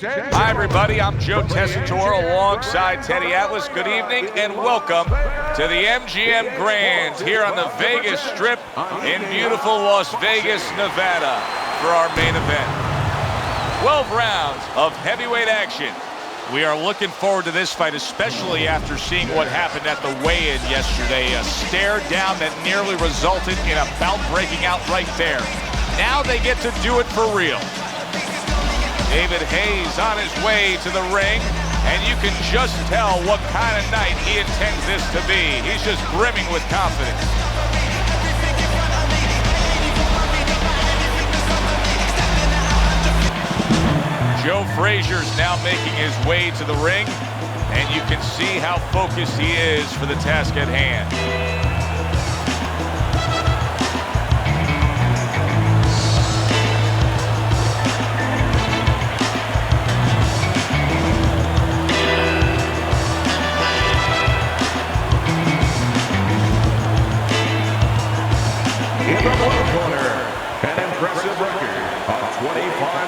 Hi, everybody. I'm Joe Tessitore alongside Teddy Atlas. Good evening and welcome to the MGM Grand here on the Vegas Strip in beautiful Las Vegas, Nevada for our main event. 12 rounds of heavyweight action. We are looking forward to this fight, especially after seeing what happened at the weigh-in yesterday. A stare down that nearly resulted in a bout breaking out right there. Now they get to do it for real. David Haye's on his way to the ring, and you can just tell what kind of night he intends this to be. He's just brimming with confidence. Joe Frazier's now making his way to the ring, and you can see how focused he is for the task at hand. In the blue corner, an impressive record of 25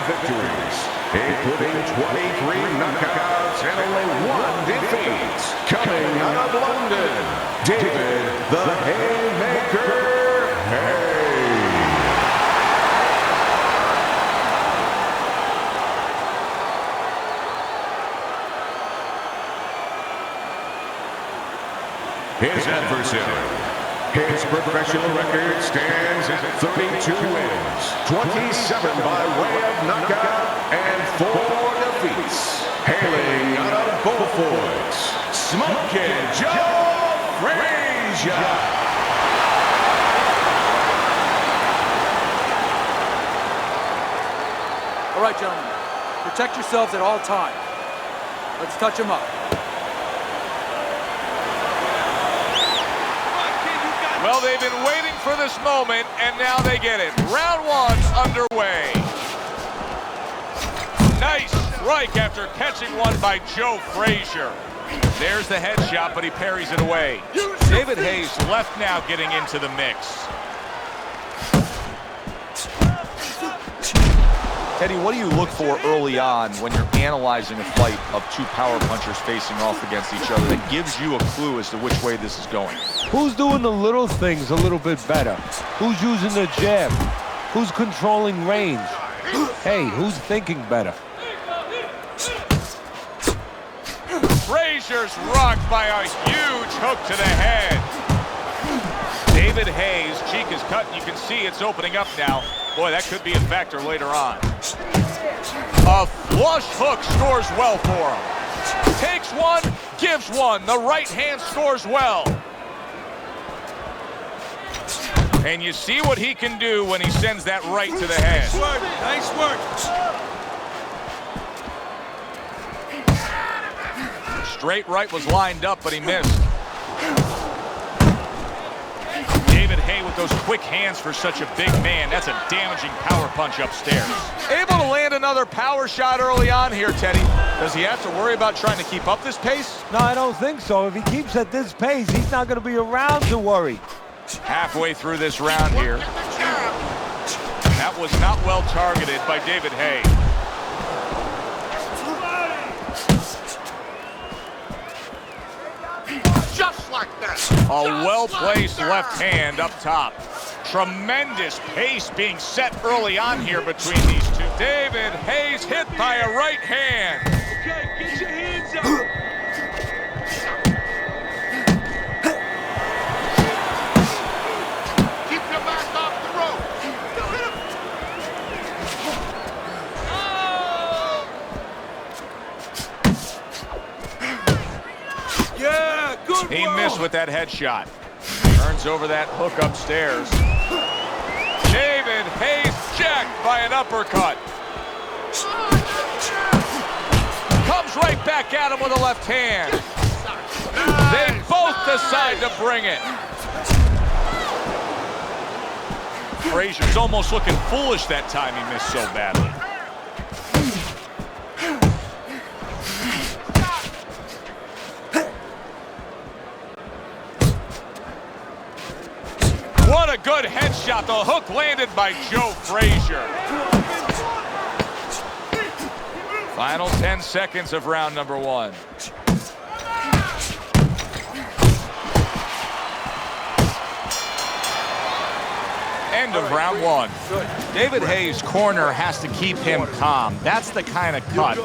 victories, including 23 knockouts and only 1 defeat. Coming out of London, David the Haymaker Haye. His adversary. His professional record stands at 32 wins, 27 by way of knockout, and 4 defeats. Hailing out of Beaufort, Smoking Joe Frazier. All right, gentlemen, protect yourselves at all times. Let's touch him up. Well, they've been waiting for this moment, and now they get it. Round 1 underway. Nice strike after catching one by Joe Frazier. There's the headshot, but he parries it away. David Haye's left now getting into the mix. Teddy, what do you look for early on when you're analyzing a fight of 2 power punchers facing off against each other that gives you a clue as to which way this is going? Who's doing the little things a little bit better? Who's using the jab? Who's controlling range? Hey, who's thinking better? Frazier's rocked by a huge hook to the head. David Haye's cheek is cut, and you can see it's opening up now. Boy, that could be a factor later on. A flush hook scores well for him. Takes one, gives one. The right hand scores well. And you see what he can do when he sends that right to the head. Nice work, nice work. Straight right was lined up, but he missed. David Haye with those quick hands for such a big man. That's a damaging power punch upstairs. Able to land another power shot early on here, Teddy. Does he have to worry about trying to keep up this pace? No, I don't think so. If he keeps at this pace, he's not going to be around to worry. Halfway through this round here. That was not well targeted by David Haye. Just like that. A well-placed left hand up top. Tremendous pace being set early on here between these two. David Haye's hit by a right hand. Okay, get your hands up. Keep your back off the rope. Yeah, good He work. missed with that headshot. Turns over that hook upstairs. David Haye's jacked by an uppercut. Comes right back at him with a left hand. They both decide to bring it. Frazier's almost looking foolish that time he missed so badly. What a good headshot. The hook landed by Joe Frazier. Final 10 seconds of round number 1. End of round 1. David Haye's corner has to keep him calm. That's the kind of cut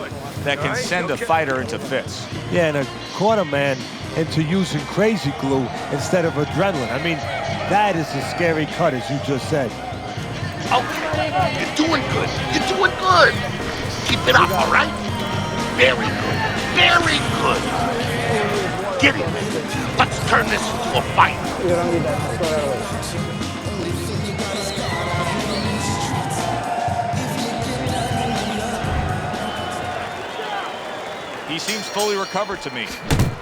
that can send a fighter into fits. Yeah, and a corner man into using crazy glue instead of adrenaline. I mean, that is a scary cut, as you just said. Okay, you're doing good. You're doing good. Keep it up, all right? Very good. Very good. Get it. Let's turn this into a fight. He seems fully recovered to me.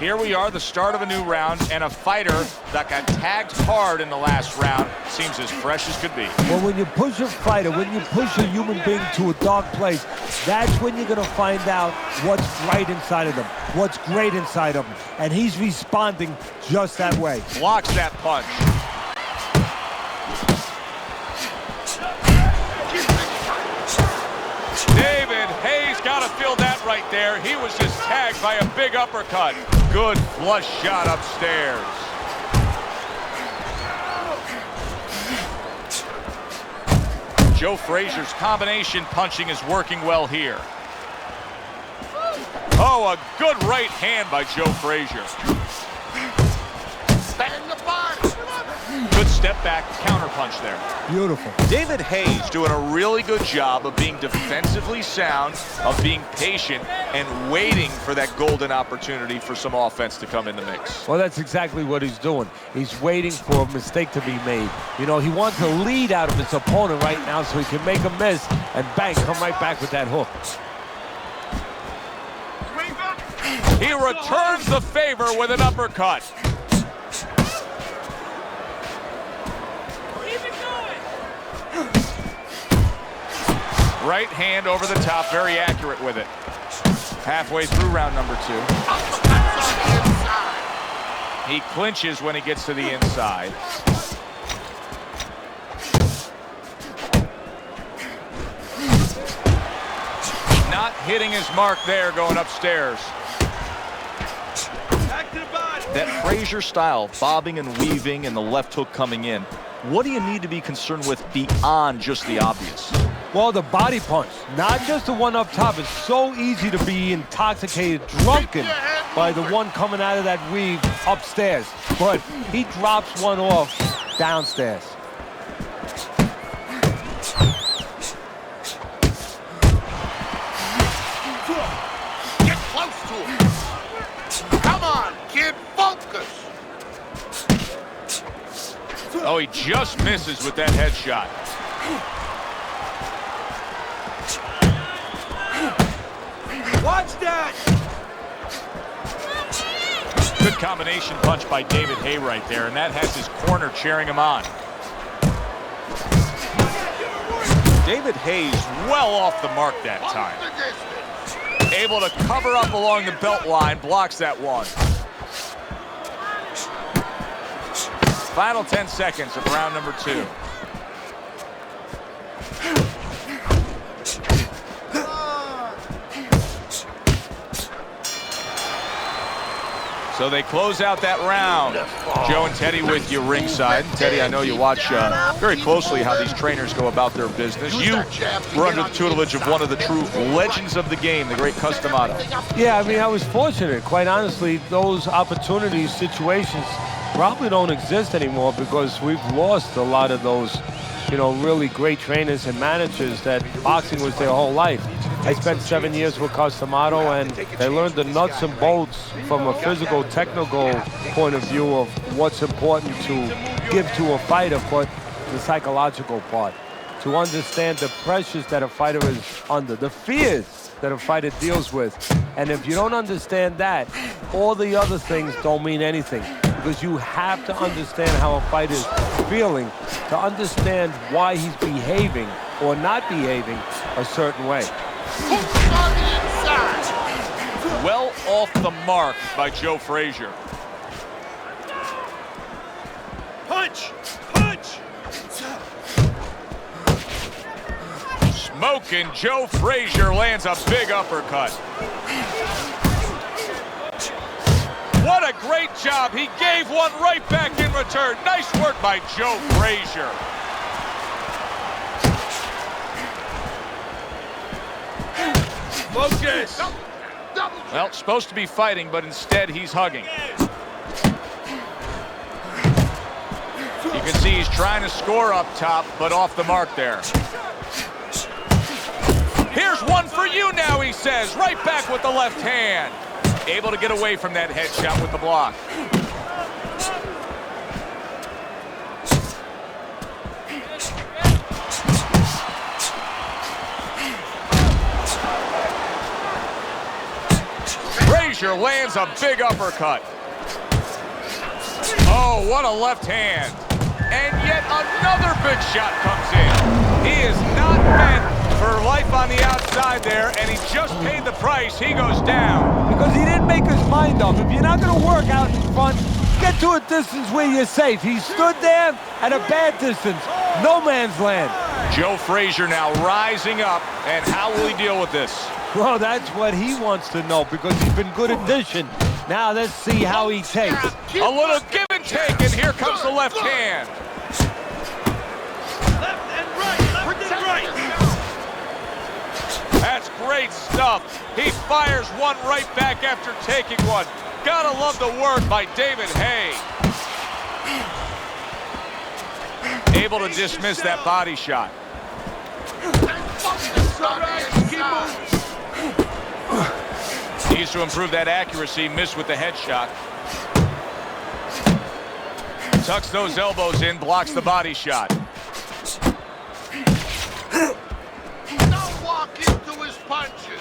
Here we are, the start of a new round, and a fighter that got tagged hard in the last round seems as fresh as could be. Well, when you push a fighter, when you push a human being to a dark place, that's when you're going to find out what's right inside of them, what's great inside of them. And he's responding just that way. Blocks that punch. David Haye's got to feel that right there. He was just tagged by a big uppercut. Good flush shot upstairs. Joe Frazier's combination punching is working well here. Oh, a good right hand by Joe Frazier. Bang the punch. Good step back counter punch there. Beautiful. David Haye's doing a really good job of being defensively sound, of being patient, and waiting for that golden opportunity for some offense to come in the mix. Well, that's exactly what he's doing. He's waiting for a mistake to be made. You know, he wants a lead out of his opponent right now so he can make a miss and bang, come right back with that hook. He returns the favor with an uppercut. Right hand over the top, very accurate with it. Halfway through round number 2. He clinches when he gets to the inside. Not hitting his mark there, going upstairs. That Frazier style, bobbing and weaving and the left hook coming in. What do you need to be concerned with beyond just the obvious? Well, the body punch, not just the one up top. It's so easy to be intoxicated, drunken by the one coming out of that weave upstairs. But he drops one off downstairs. Get close to him. Come on, kid, focus. Oh, he just misses with that headshot. Watch that! Good combination punch by David Haye right there, and that has his corner cheering him on. David Haye's well off the mark that time. Able to cover up along the belt line, blocks that one. Final 10 seconds of round number 2. So they close out that round. Joe and Teddy with you ringside. Teddy, I know you watch very closely how these trainers go about their business. You were under the tutelage of one of the true legends of the game, the great Customato. Yeah, I mean, I was fortunate. Quite honestly, those opportunities, situations probably don't exist anymore because we've lost a lot of those, you know, really great trainers and managers that boxing was their whole life. I spent 7 years with Customato, and they learned the nuts and bolts from a physical, technical point of view of what's important to give to a fighter, but the psychological part, to understand the pressures that a fighter is under, the fears that a fighter deals with. And if you don't understand that, all the other things don't mean anything, because you have to understand how a fighter is feeling to understand why he's behaving or not behaving a certain way. Hooks on the inside. Well off the mark by Joe Frazier. Punch! Punch! Smoking Joe Frazier lands a big uppercut. What a great job. He gave one right back in return. Nice work by Joe Frazier. Focus. Well, supposed to be fighting, but instead he's hugging. You can see he's trying to score up top, but off the mark there. Here's one for you now, he says. Right back with the left hand. Able to get away from that headshot with the block. Frazier lands a big uppercut. Oh, what a left hand. And yet another big shot comes in. He is not meant for life on the outside there, and he just paid the price. He goes down. Because he didn't make his mind up. If you're not going to work out in front, get to a distance where you're safe. He stood there at a bad distance. No man's land. Joe Frazier now rising up, and how will he deal with this? Well, that's what he wants to know because he's been good at dishing. Now let's see how he takes. A little give and take, and here comes the left hand. Left and right. That's great stuff. He fires one right back after taking one. Gotta love the work by David Haye. Able to dismiss that body shot. Needs to improve that accuracy. Missed with the headshot. Tucks those elbows in, blocks the body shot. Don't walk into his punches.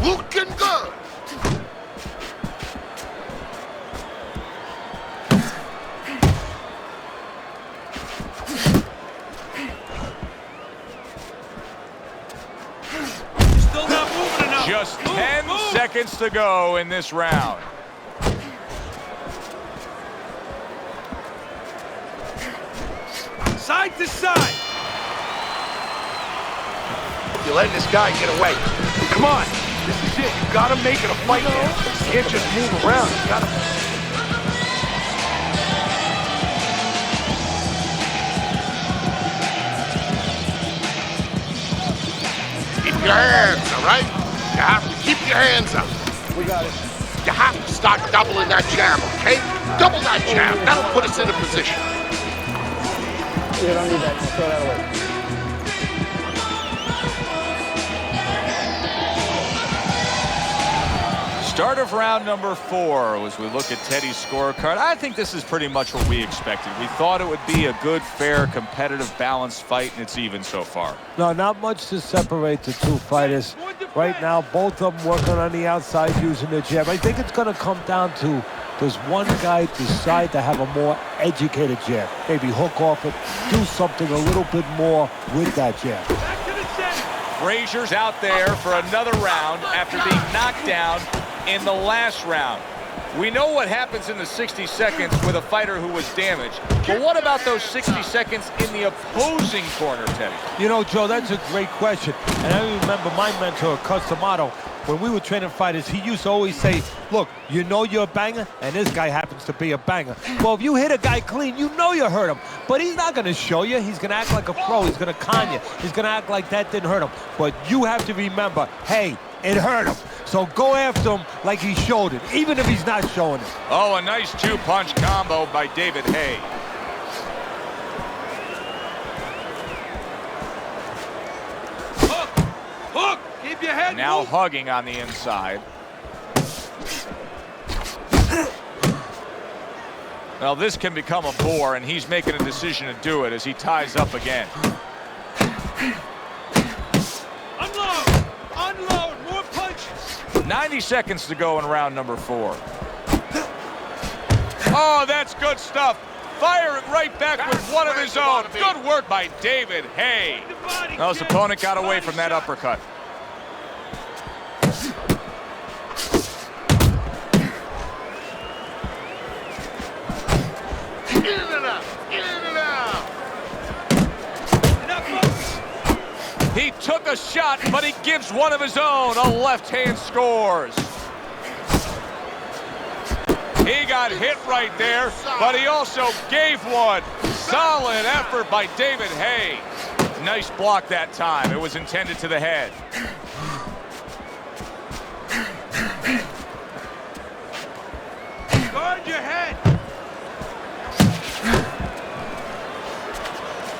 Looking good. Just 10 seconds to go in this round. Side to side. You're letting this guy get away. Come on. This is it. You gotta make it a fight now. You can't just move around. You gotta... Keep your hands, all right? You have to keep your hands up. We got it. You have to start doubling that jab, okay? Double that jab. That'll put us in a position. You don't need that. Throw that away. Start of round number 4 as we look at Teddy's scorecard. I think this is pretty much what we expected. We thought it would be a good, fair, competitive, balanced fight, and it's even so far. No, not much to separate the two fighters. Right now, both of them working on the outside using the jab. I think it's going to come down to, does one guy decide to have a more educated jab? Maybe hook off it, do something a little bit more with that jab. Frazier's out there for another round after being knocked down in the last round. We know what happens in the 60 seconds with a fighter who was damaged, but what about those 60 seconds in the opposing corner, Teddy? You know, Joe, that's a great question. And I remember my mentor, Customato, when we were training fighters, he used to always say, look, you know you're a banger, and this guy happens to be a banger. Well, if you hit a guy clean, you know you hurt him. But he's not going to show you. He's going to act like a pro. He's going to con you. He's going to act like that didn't hurt him. But you have to remember, hey, it hurt him. So go after him like he showed it, even if he's not showing it. Oh, a nice two-punch combo by David Haye. Hook! Keep your head Now moving. hugging on the inside. Well, this can become a bore, and he's making a decision to do it as he ties up again. Unload! Unload! More punches! 90 seconds to go in round number 4. Oh, that's good stuff. Firing right back with one of his own. Good work by David Haye. Well, his opponent got away from that uppercut. a shot, but he gives one of his own. A left hand scores. He got hit right there, but he also gave one. Solid effort by David Haye. Nice block that time. It was intended to the head. Guard your head.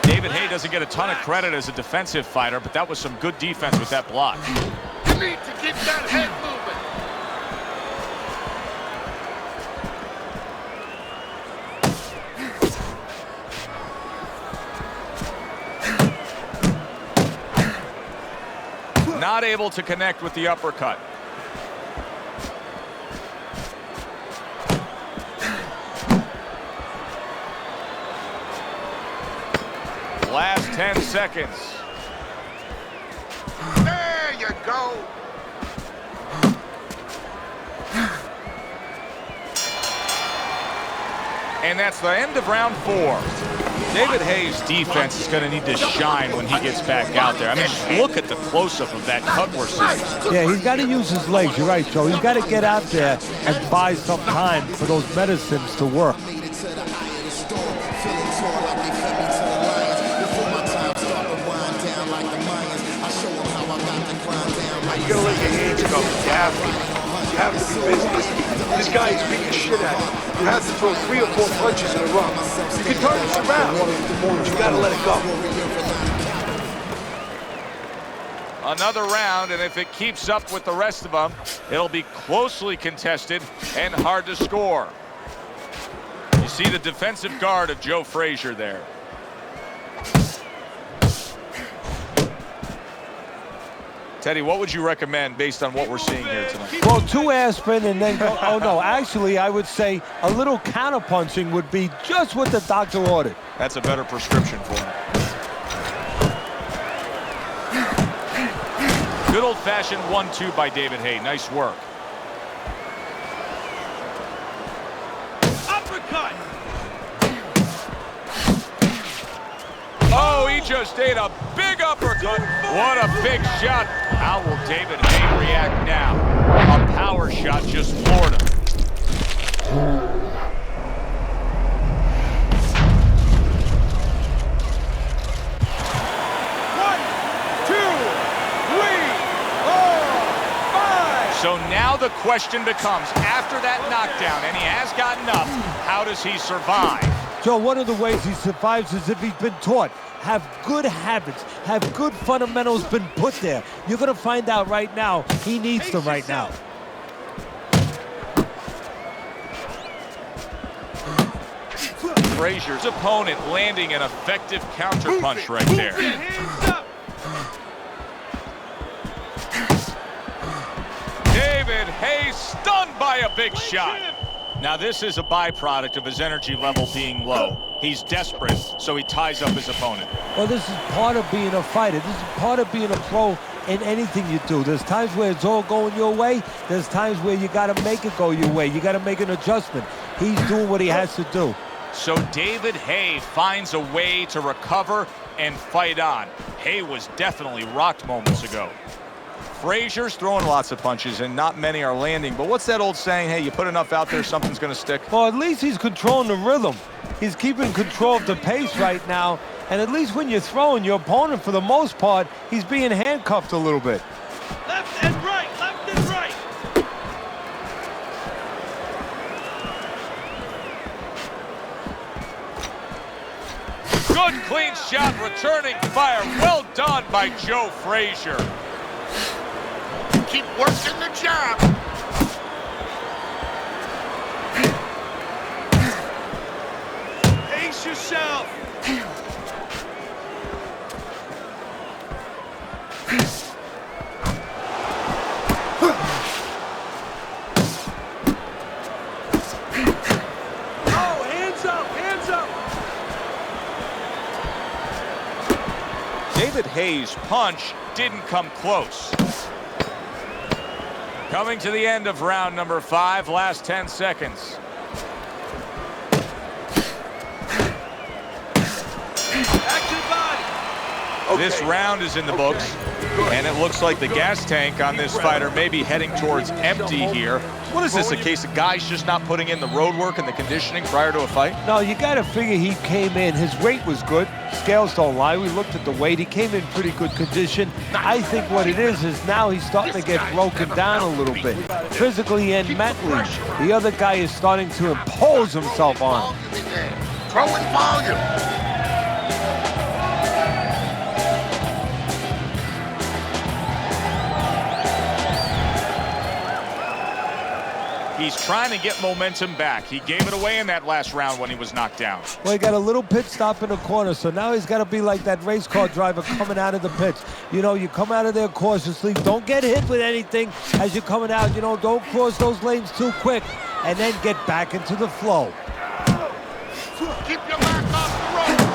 David Haye doesn't get a ton of credit as a defensive fighter, but that was some good defense with that block. You need to keep that head moving. Not able to connect with the uppercut. Last 10 seconds. There you go. And that's the end of round 4. David Haye's defense is going to need to shine when he gets back out there. I mean, just look at the close-up of that cut we're seeing. Yeah, he's got to use his legs. You're right, Joe. He's got to get out there and buy some time for those medicines to work. You gotta let your hands go. You have to. You have to be busy. This guy is beating shit at you. You have to throw 3 or 4 punches in a row. You can turn this around. You gotta let it go. Another round, and if it keeps up with the rest of them, it'll be closely contested and hard to score. You see the defensive guard of Joe Frazier there. Teddy, what would you recommend based on what we're seeing here tonight? Well, 2 aspirin and then go, oh no, actually I would say a little counterpunching would be just what the doctor ordered. That's a better prescription for him. Good old-fashioned 1-2 by David Haye. Nice work. Uppercut. Oh, he just ate a big uppercut. What a big shot. How will David Haye react now? A power shot just floored him. 1, 2, 3, 4, 5. So now the question becomes, after that knockdown, and he has gotten up, how does he survive? Joe, one of the ways he survives is if he's been taught. Have good habits, have good fundamentals been put there. You're going to find out right now, he needs them right now. Frazier's opponent landing an effective counterpunch right there. Hands up. David Haye stunned by a big shot. Now this is a byproduct of his energy level being low. He's desperate, so he ties up his opponent. Well, this is part of being a fighter. This is part of being a pro in anything you do. There's times where it's all going your way. There's times where you got to make it go your way. You got to make an adjustment. He's doing what he has to do. So David Haye finds a way to recover and fight on. Haye was definitely rocked moments ago. Frazier's throwing lots of punches, and not many are landing. But what's that old saying? Hey, you put enough out there, something's going to stick. Well, at least he's controlling the rhythm. He's keeping control of the pace right now. And at least when you're throwing, your opponent, for the most part, he's being handcuffed a little bit. Left and right, left and right. Good clean shot, returning fire. Well done by Joe Frazier. Keep working the job. Pace yourself. Oh, hands up, hands up. David Haye's punch didn't come close. Coming to the end of round number 5, last 10 seconds. Back to the body. This round is in the books, and it looks like the gas tank on this fighter may be heading towards empty here. What is this, a case of guys just not putting in the road work and the conditioning prior to a fight? No, you got to figure he came in. His weight was good. Scales don't lie. We looked at the weight. He came in pretty good condition. I think what it is now he's starting to get broken down a little bit, physically and mentally. The other guy is starting to impose himself on him. Throw in volume. He's trying to get momentum back. He gave it away in that last round when he was knocked down. Well, he got a little pit stop in the corner, so now he's got to be like that race car driver coming out of the pits. You know, you come out of there cautiously. Don't get hit with anything as you're coming out. You know, don't cross those lanes too quick, and then get back into the flow. Keep your back off the road.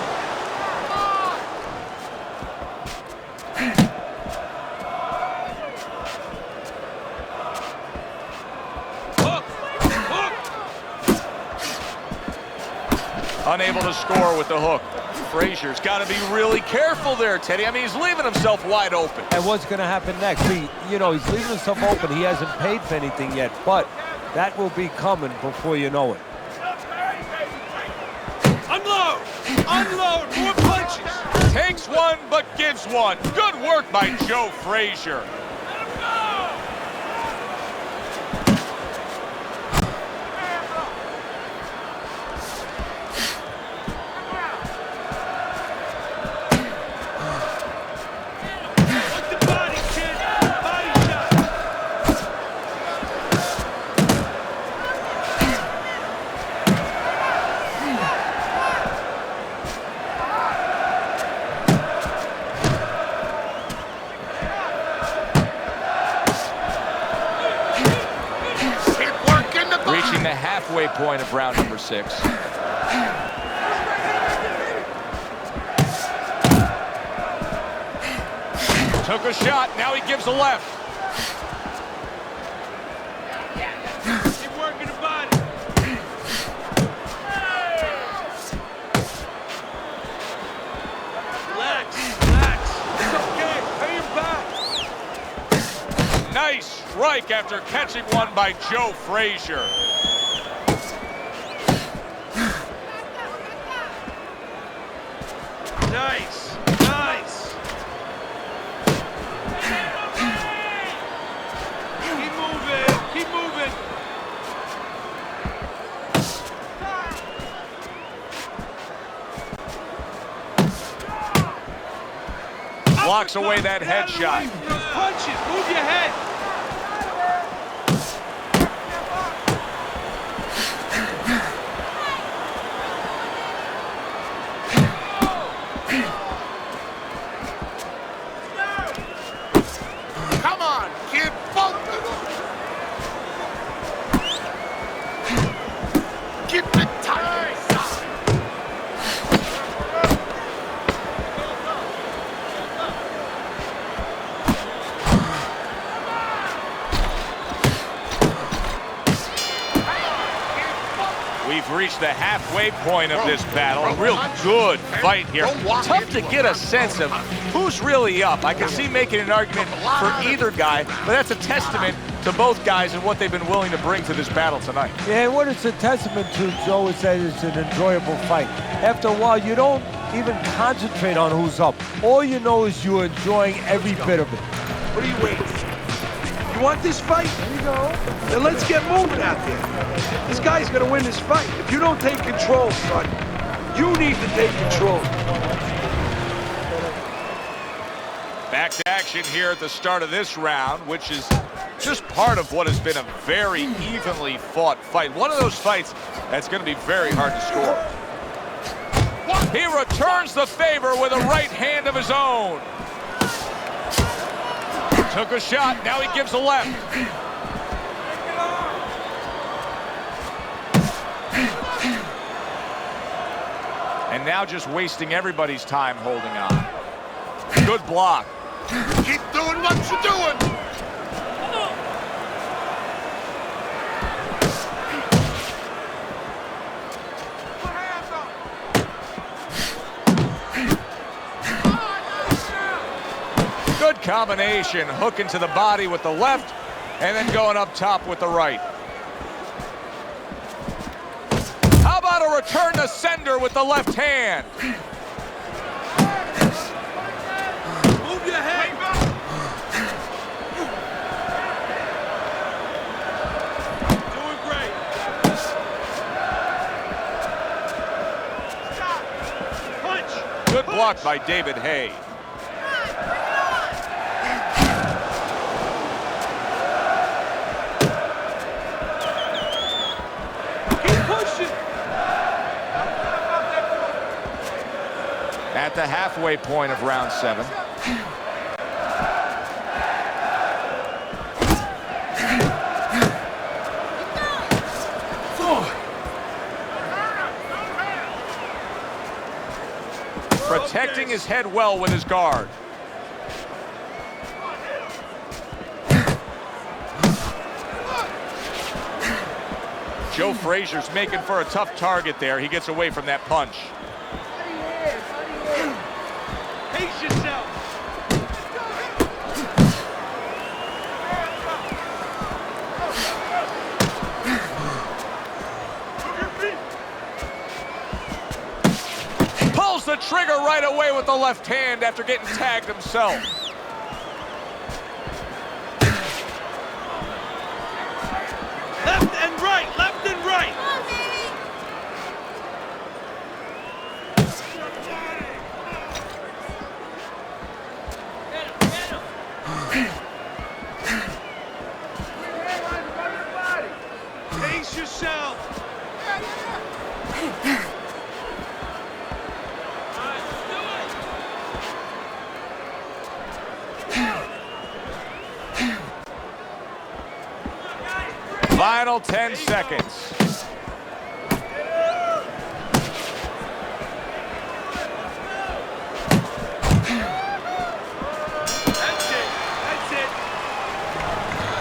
Unable to score with the hook. Frazier's got to be really careful there, Teddy. I mean, he's leaving himself wide open. And what's going to happen next? You know, he's leaving himself open. He hasn't paid for anything yet, but that will be coming before you know it. Unload! Unload! More punches! Takes one, but gives one. Good work by Joe Frazier. Halfway point of round number 6. Took a shot, now he gives a left. Keep working the body. Relax, relax. It's okay, pay him back. Nice strike after catching one by Joe Frazier. Nice, nice. Keep moving, keep moving. Blocks away that headshot. Punches, move your head. Come on, kid, focus. Keep it tight. We've reached the halfway point of this battle. A real good fight here. Tough to get a sense of who's really up. I can see making an argument for either guy, but that's a testament to both guys and what they've been willing to bring to this battle tonight. Yeah, and what it's a testament to, Joe, is that it's an enjoyable fight. After a while, you don't even concentrate on who's up. All you know is you're enjoying every bit of it. What are you waiting for? You want this fight? There you go. Then let's get moving out there. This guy's gonna win this fight. If you don't take control, son, you need to take control. Back to action here at the start of this round, which is just part of what has been a very evenly fought fight. One of those fights that's going to be very hard to score. He returns the favor with a right hand of his own. Took a shot, now he gives a left. And now just wasting everybody's time holding on. Good block. Keep doing what you're doing. combination, hooking to the body with the left and then going up top with the right. How about a return to sender with the left hand? Move your head. Doing great. Punch. Good block by David Haye. At the halfway point of round 7. Protecting his head well with his guard. Joe Frazier's making for a tough target there. He gets away from that punch. Pace yourself. Pulls the trigger right away with the left hand after getting tagged himself. Left and right, left and right. Pace yourself. Final 10 seconds.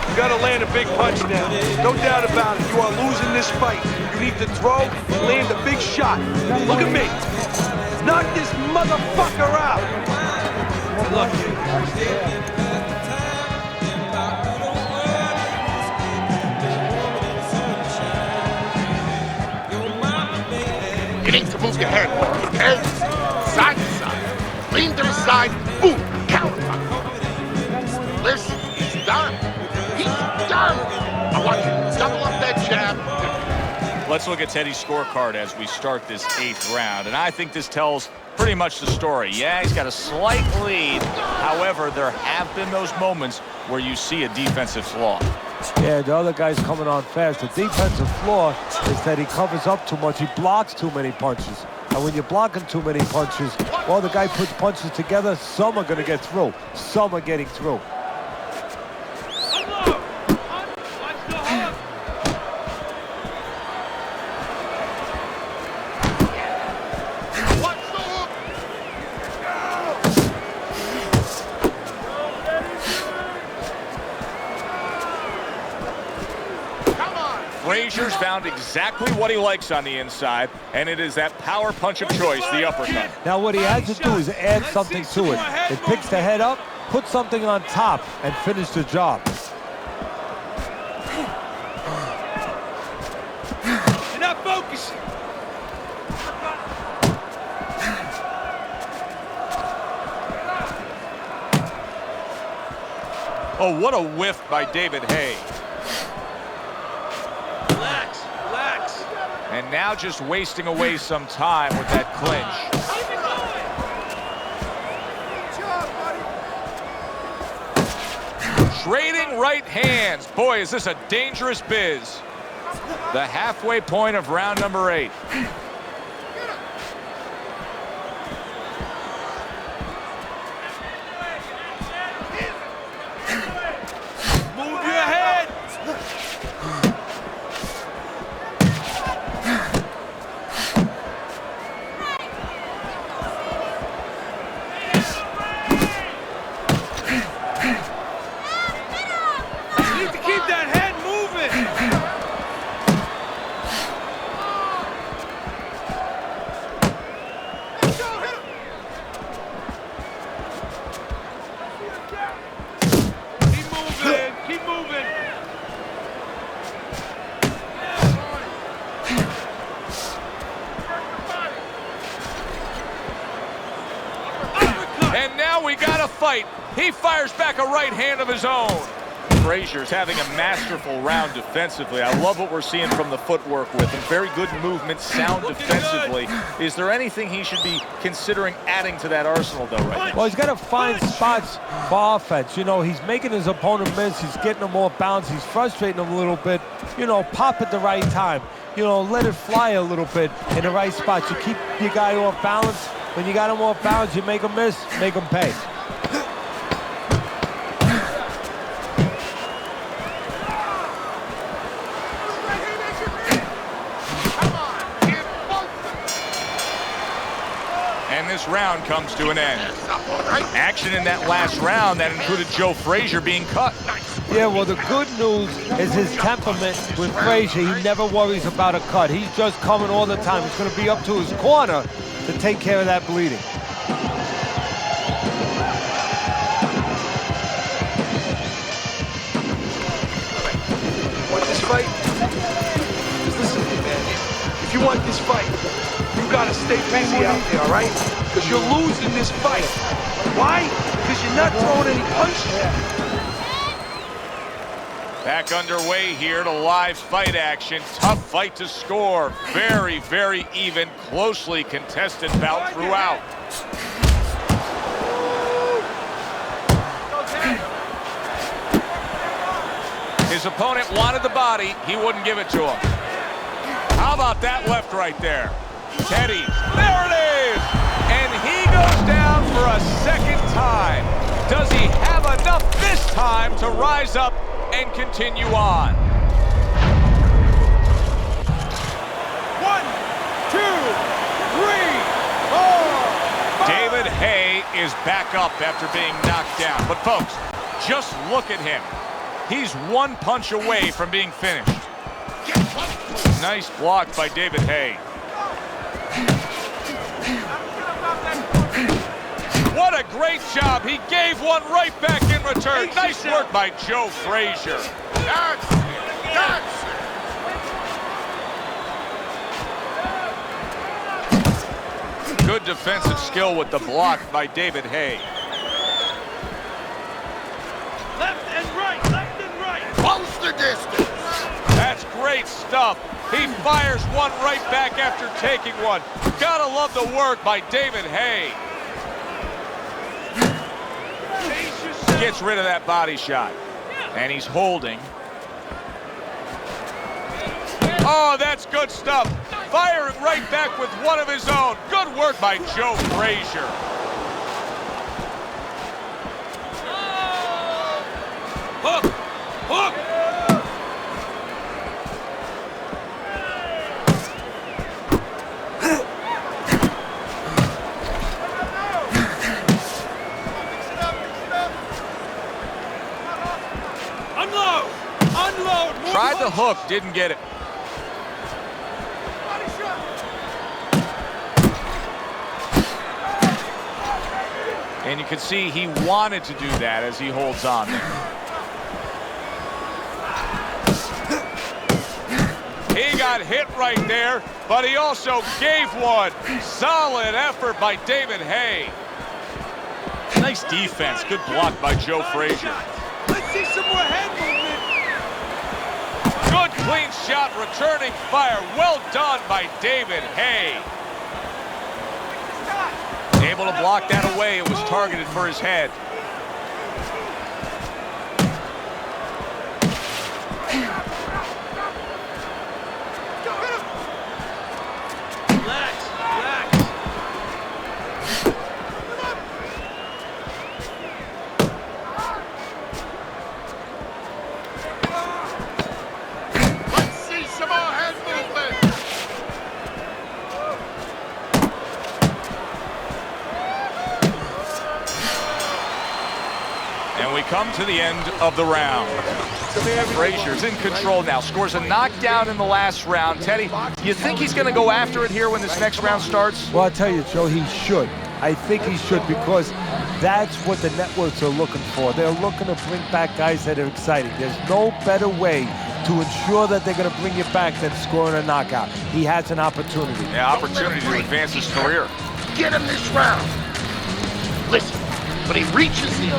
You gotta land a big punch now. No doubt about it. You are losing this fight. You need to throw and land a big shot. Look at me. Knock this motherfucker out. Look. You need to move your head, okay? Side to side. Lean to the side. Boom. Counter. Listen, he's done. He's done. I want you to double up that jab. Let's look at Teddy's scorecard as we start this 8th round. And I think this tells pretty much the story. Yeah, he's got a slight lead. However, there have been those moments where you see a defensive flaw. Yeah, the other guy's coming on fast. The defensive flaw is that he covers up too much. He blocks too many punches. And when you're blocking too many punches, while the guy puts punches together, some are going to get through. Some are getting through. Frazier's found exactly what he likes on the inside, and it is that power punch of choice, the uppercut. Now what he has to do is add something to it. It picks the head up, put something on top, and finish the job. You're not focusing. Oh, what a whiff by David Haye. Relax. And now just wasting away some time with that clinch. Trading right hands. Boy, is this a dangerous biz. The halfway point of round number 8. Move your head. You need to keep that head moving. fight. He fires back a right hand of his own. Frazier's having a masterful round defensively. I love what we're seeing from the footwork with him. Very good movement, sound defensively. Is there anything he should be considering adding to that arsenal, though, right? Well, he's got to find spots for offense. You know, he's making his opponent miss. He's getting him off balance. He's frustrating him a little bit. You know, pop at the right time. You know, let it fly a little bit in the right spot. You keep your guy off balance. When you got him off balance, you make him miss, make him pay. And this round comes to an end. Action in that last round that included Joe Frazier being cut. Yeah, well, the good news is his temperament with Frazier. He never worries about a cut. He's just coming all the time. It's going to be up to his corner to take care of that bleeding. Want this fight? Just listen to me, man. If you want this fight, you gotta stay busy out there, all right? Because you're losing this fight. Why? Because you're not throwing any punches. Back underway here to live fight action. Tough fight to score. Very, very even, closely contested bout throughout. His opponent wanted the body. He wouldn't give it to him. How about that left right there? Teddy, there it is! And he goes down for a second time. Does he have enough this time to rise up and continue on? 1, 2, 3, 4. David Haye is back up after being knocked down. But folks, just look at him. He's one punch away from being finished. Nice block by David Haye. What a great job. He gave one right back in return. Nice work by Joe Frazier. Good defensive skill with the block by David Haye. Left and right. Close the distance. That's great stuff. He fires one right back after taking one. Gotta love the work by David Haye. Gets rid of that body shot. And he's holding. Oh, that's good stuff. Firing right back with one of his own. Good work by Joe Frazier. Hook! Hook! Unload! Unload! Tried the hook, didn't get it. And you can see he wanted to do that as he holds on there. He got hit right there, but he also gave one. Solid effort by David Haye. Nice defense. Good block by Joe Frazier. Let's see some more head movement. Good clean shot, returning fire. Well done by David Haye. Able to block that away. It was targeted for his head. Relax, relax. Let's see some more head movement. And we come to the end of the round. Frazier's in control now. Scores a knockdown in the last round. Teddy, you think he's going to go after it here when this next round starts? Well, I'll tell you, Joe, he should. I think he should, because that's what the networks are looking for. They're looking to bring back guys that are exciting. There's no better way to ensure that they're going to bring you back than scoring a knockout. He has an opportunity. Yeah, opportunity to advance his career. Get him this round. Listen, but he reaches in.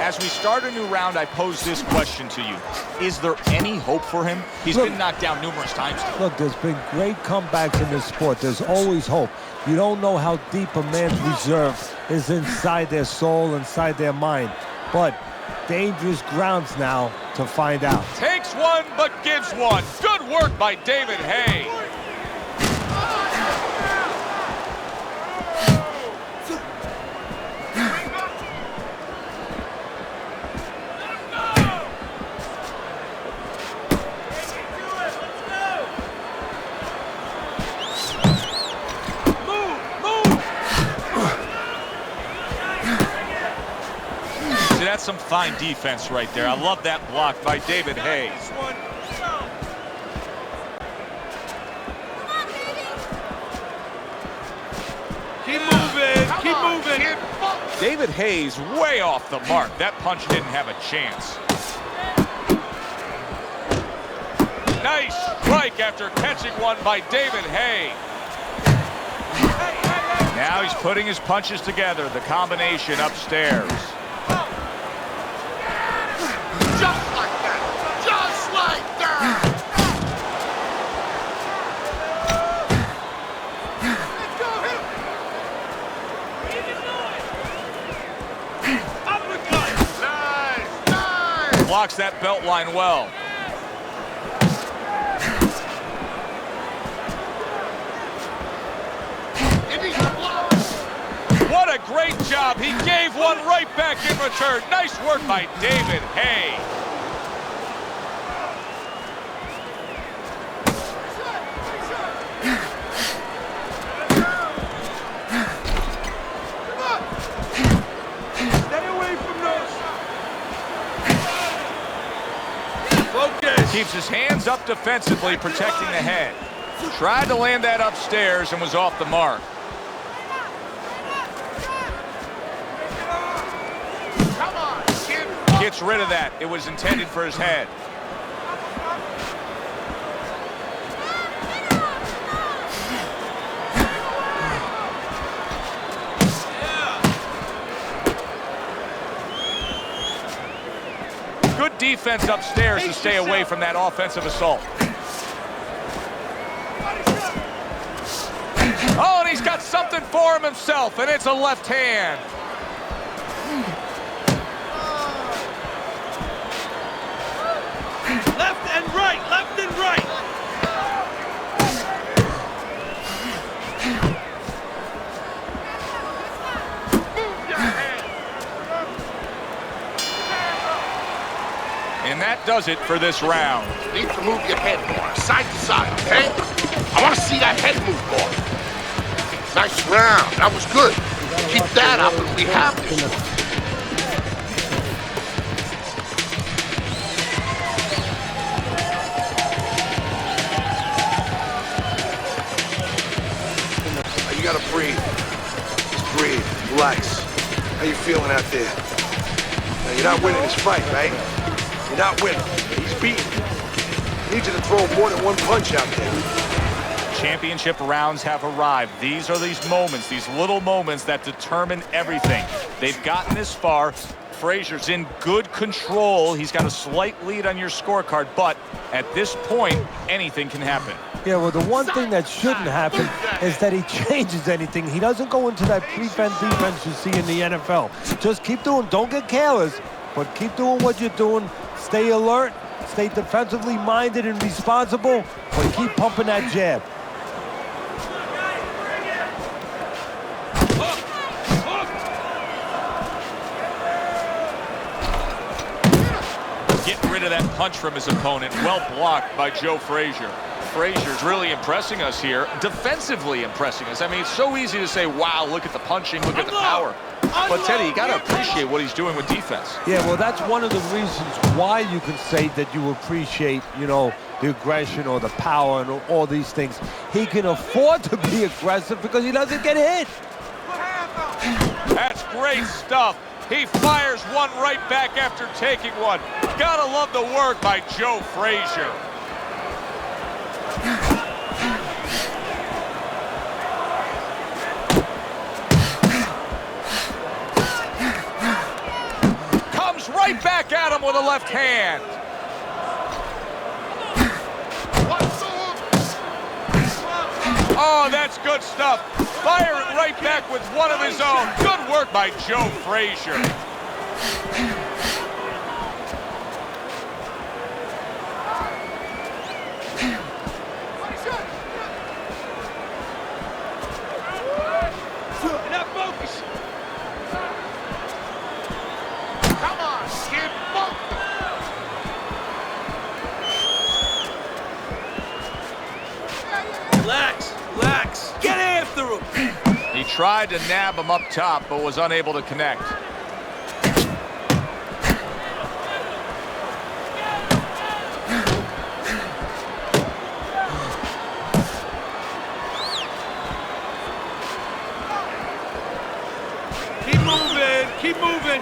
As we start a new round, I pose this question to you. Is there any hope for him? He's been knocked down numerous times. Look, there's been great comebacks in this sport. There's always hope. You don't know how deep a man's reserve is inside their soul, inside their mind. But dangerous grounds now to find out. Takes one, but gives one. Good work by David Haye. That's some fine defense right there. I love that block by David Haye. Keep moving, keep moving. David Haye's way off the mark. That punch didn't have a chance. Nice strike after catching one by David Haye. Now he's putting his punches together. The combination upstairs. Just like that. Just like that. Let's go, hit him. Uppercut. Nice, nice. Blocks that belt line well. What a great job. He gave one right back in return. Nice work by David Haye. Stay away from those. Focus. Keeps his hands up defensively, protecting the head. Tried to land that upstairs and was off the mark. Gets rid of that. It was intended for his head. Good defense upstairs to stay away from that offensive assault. Oh, and he's got something for him himself, and it's a left hand. Left and right, left and right. And that does it for this round. You need to move your head more, side to side, okay? I want to see that head move more. Nice round. That was good. Keep that up and we have this one. You gotta breathe. Just breathe. Relax. How you feeling out there? Now, you're not winning this fight, right? You're not winning. He's beaten. I need you to throw more than one punch out there. Championship rounds have arrived. These are these moments, these little moments that determine everything. They've gotten this far. Frazier's in good control. He's got a slight lead on your scorecard, but at this point, anything can happen. Yeah, well, the one thing that shouldn't happen is that he changes anything. He doesn't go into that prevent defense you see in the NFL. Just keep doing, don't get careless, but keep doing what you're doing. Stay alert, stay defensively minded and responsible, but keep pumping that jab. Getting rid of that punch from his opponent. Well blocked by Joe Frazier. Frazier's really impressing us here, defensively impressing us. I mean, it's so easy to say, wow, look at the punching, look at the power. But, Teddy, you got to appreciate what he's doing with defense. Yeah, well, that's one of the reasons why you can say that you appreciate, you know, the aggression or the power and all these things. He can afford to be aggressive because he doesn't get hit. That's great stuff. He fires one right back after taking one. Gotta love the work by Joe Frazier. right back at him with a left hand. Oh, that's good stuff. Fire it right back with one of his own. Good work by Joe Frazier. Relax. Get after him. He tried to nab him up top, but was unable to connect. Keep moving.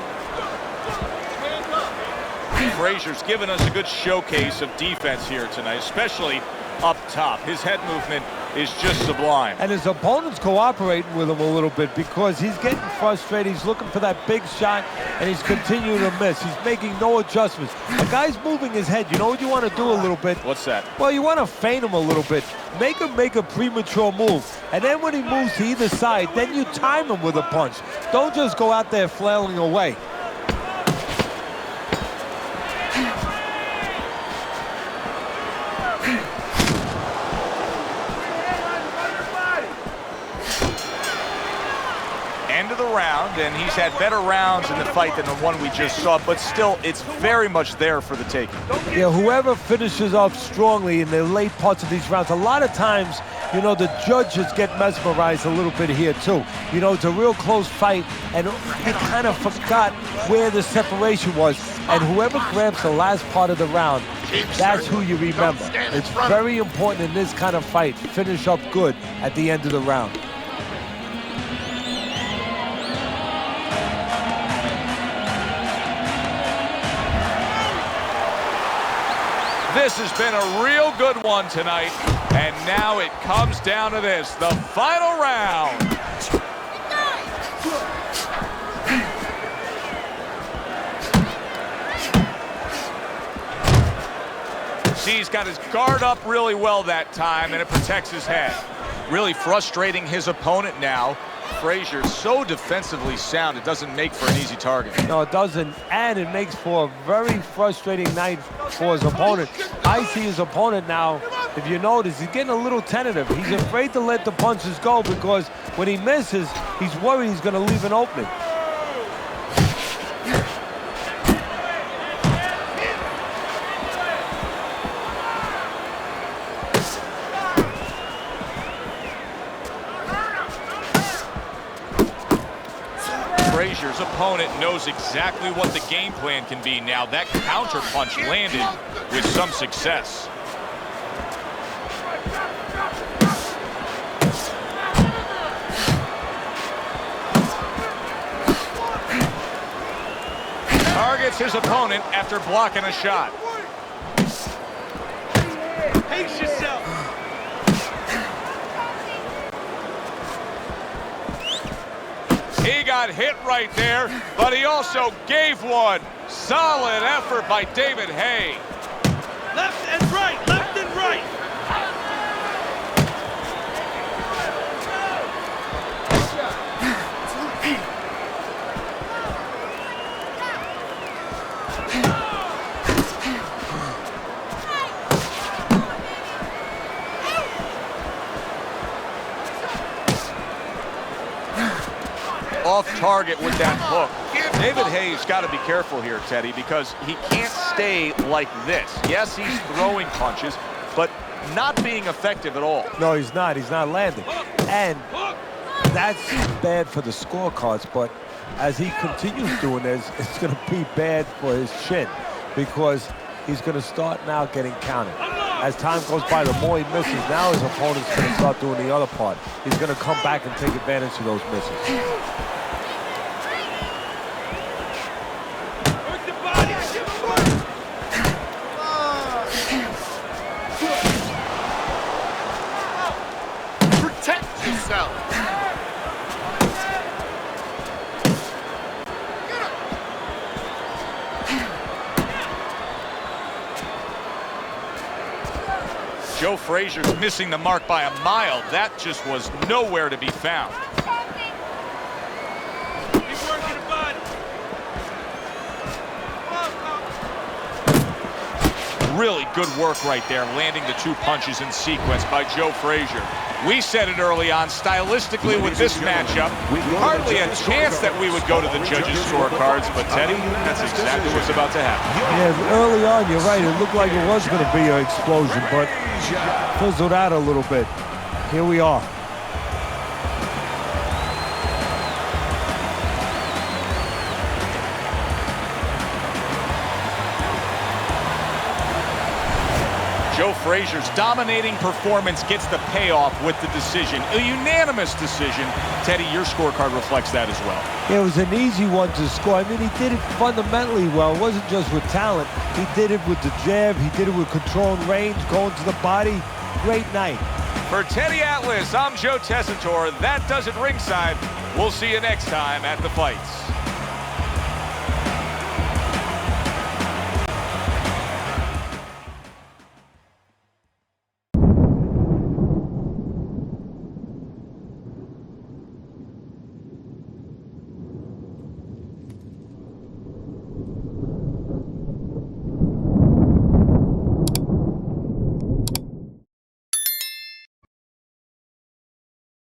Frazier's given us a good showcase of defense here tonight, especially up top. His head movement is just sublime. And his opponent's cooperating with him a little bit because he's getting frustrated. He's looking for that big shot, and he's continuing to miss. He's making no adjustments. A guy's moving his head. You know what you want to do a little bit? What's that? Well, you want to feint him a little bit. Make him make a premature move. And then when he moves to either side, then you time him with a punch. Don't just go out there flailing away. End of the round, and he's had better rounds in the fight than the one we just saw, but still, it's very much there for the taking. Yeah, whoever finishes off strongly in the late parts of these rounds, a lot of times, you know, the judges get mesmerized a little bit here, too. You know, it's a real close fight, and they kind of forgot where the separation was, and whoever grabs the last part of the round, that's who you remember. It's very important in this kind of fight to finish up good at the end of the round. This has been a real good one tonight, and now it comes down to this, the final round. See, he's got his guard up really well that time, and it protects his head. Really frustrating his opponent now. Frazier so defensively sound, it doesn't make for an easy target. No, it doesn't, and it makes for a very frustrating night for his opponent. I see his opponent now, if you notice, he's getting a little tentative. He's afraid to let the punches go because when he misses, he's worried he's going to leave an opening. Frazier's opponent knows exactly what the game plan can be now. That counter punch landed with some success. Targets his opponent after blocking a shot. Pace yourself. He got hit right there, but he also gave one. Solid effort by David Haye. Left and right, left and right. Off target with that hook. David Haye's got to be careful here, Teddy, because he can't stay like this. Yes, he's throwing punches, but not being effective at all. No, he's not. He's not landing. And that's bad for the scorecards, but as he continues doing this, it's going to be bad for his chin because he's going to start now getting counted. As time goes by, the more he misses, now his opponent's going to start doing the other part. He's going to come back and take advantage of those misses. Protect yourself. Joe Frazier's missing the mark by a mile. That just was nowhere to be found. Keep working it, bud. Really good work right there, landing the 2 punches in sequence by Joe Frazier. We said it early on, stylistically with this matchup, hardly a chance that we would go to the judges' scorecards, but Teddy, that's exactly what's about to happen. Yeah, early on, you're right. It looked like it was going to be an explosion, but fizzled out a little bit. Here we are. Joe Frazier's dominating performance gets the payoff with the decision. A unanimous decision. Teddy, your scorecard reflects that as well. Yeah, it was an easy one to score. I mean, he did it fundamentally well. It wasn't just with talent. He did it with the jab. He did it with control and range, going to the body. Great night. For Teddy Atlas, I'm Joe Tessitore. That does it ringside. We'll see you next time at the fights.